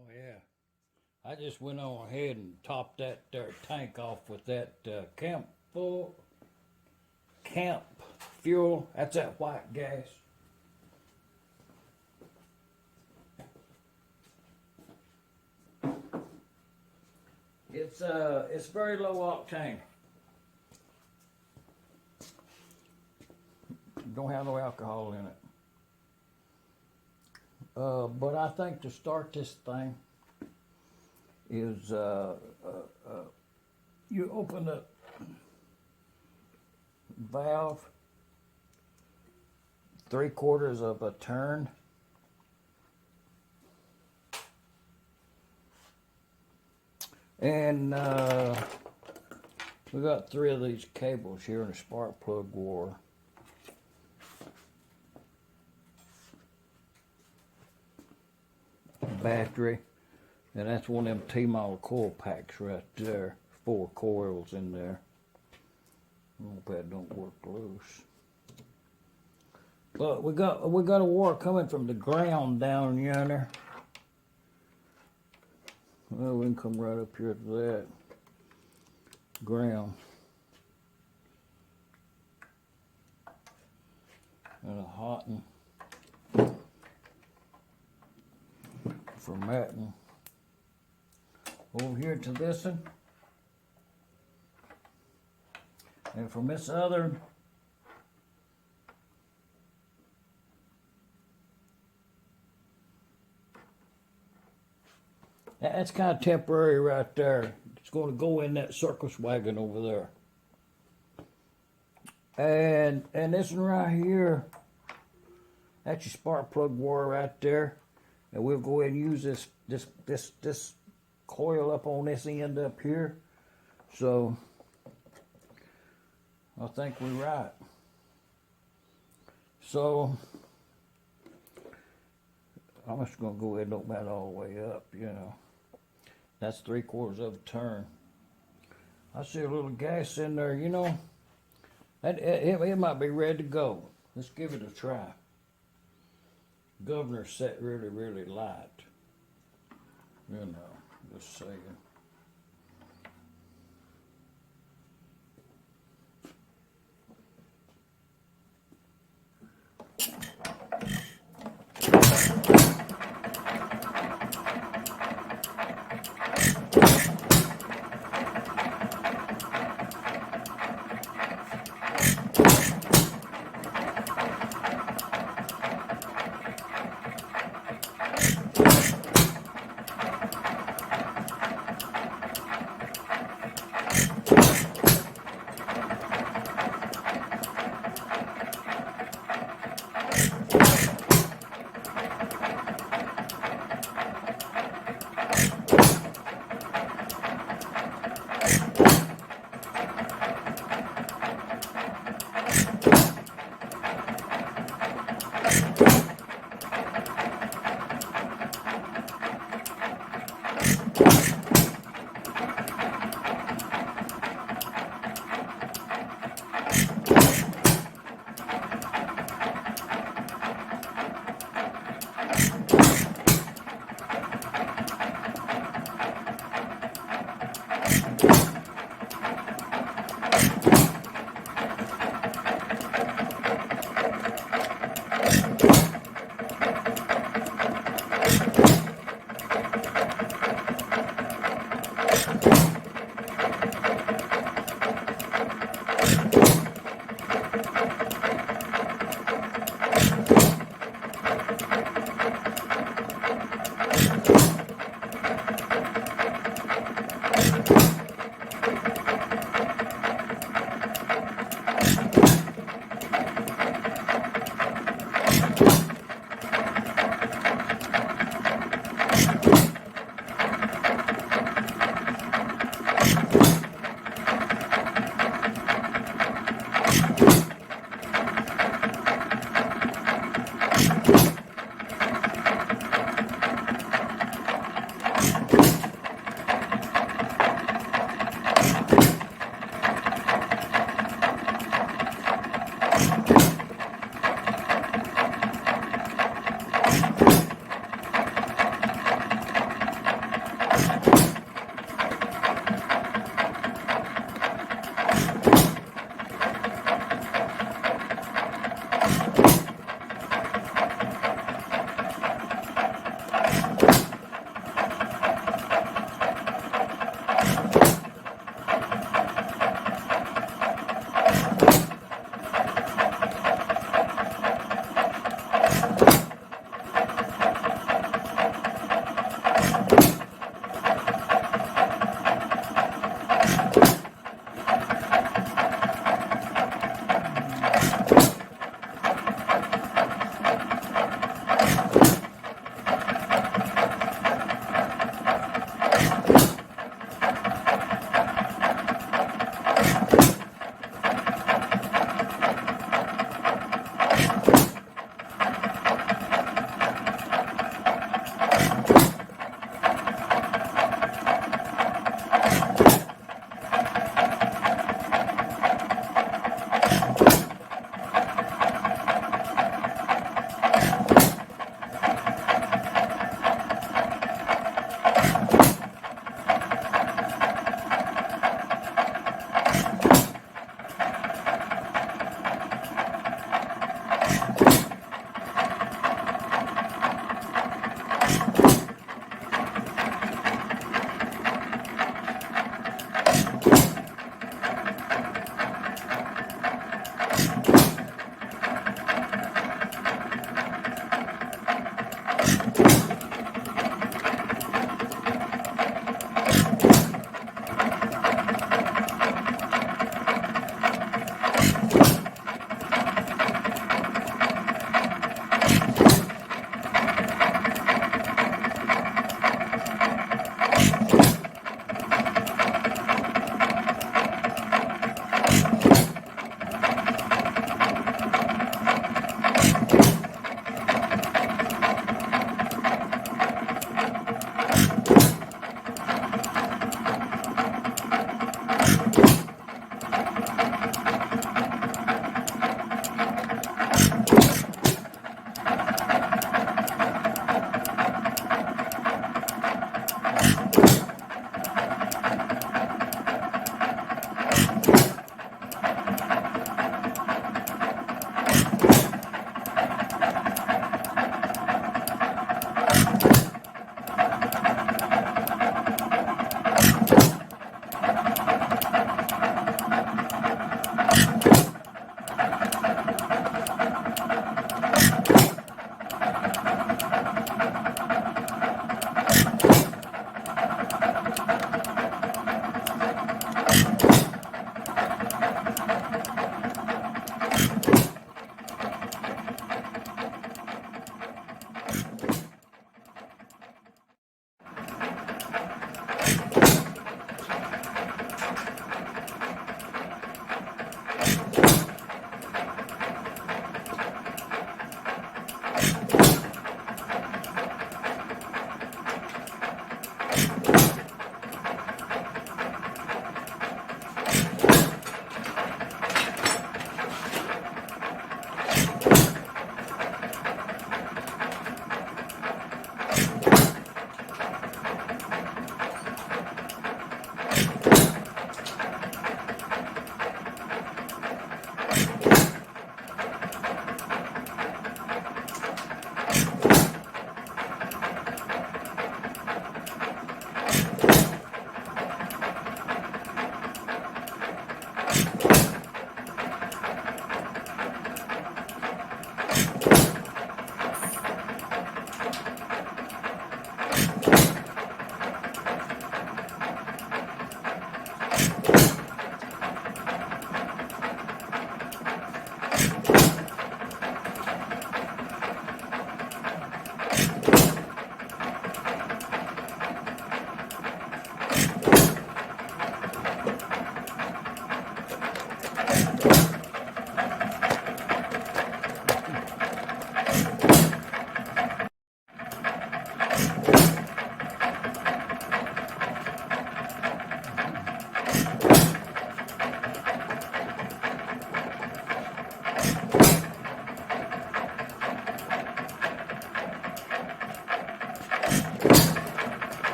Oh yeah, I just went on ahead and topped that tank off with that camp fuel. That's that white gas. It's very low octane. Don't have no alcohol in it. But I think to start this thing is you open the valve 3/4 of a turn. And we got 3 of these cables here in the spark plug wire. Battery, and that's one of them T-model coil packs right there. 4 coils in there. I hope that don't work loose. But we got a wire coming from the ground down yonder. Well, we can come right up here to that ground. And a hot one for matting. Over here to this one. And from this other, that's kind of temporary right there. It's going to go in that circus wagon over there. And this one right here, that's your spark plug wire right there. And we'll go ahead and use this coil up on this end up here. So I think we're right. So I'm just gonna go ahead and open that all the way up, you know. That's 3/4 of a turn. I see a little gas in there, you know. It might be ready to go. Let's give it a try. Governor set really, really light. You know, just saying.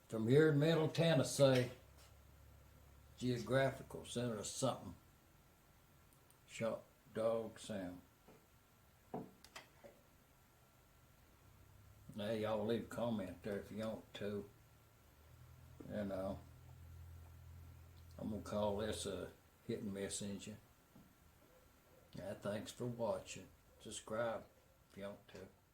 From here in Middle Tennessee, geographical center of something. Shot dog sound. Now y'all leave a comment there if you want to. You know, I'm gonna call this a hit and miss engine. Thanks for watching. Subscribe if you want to.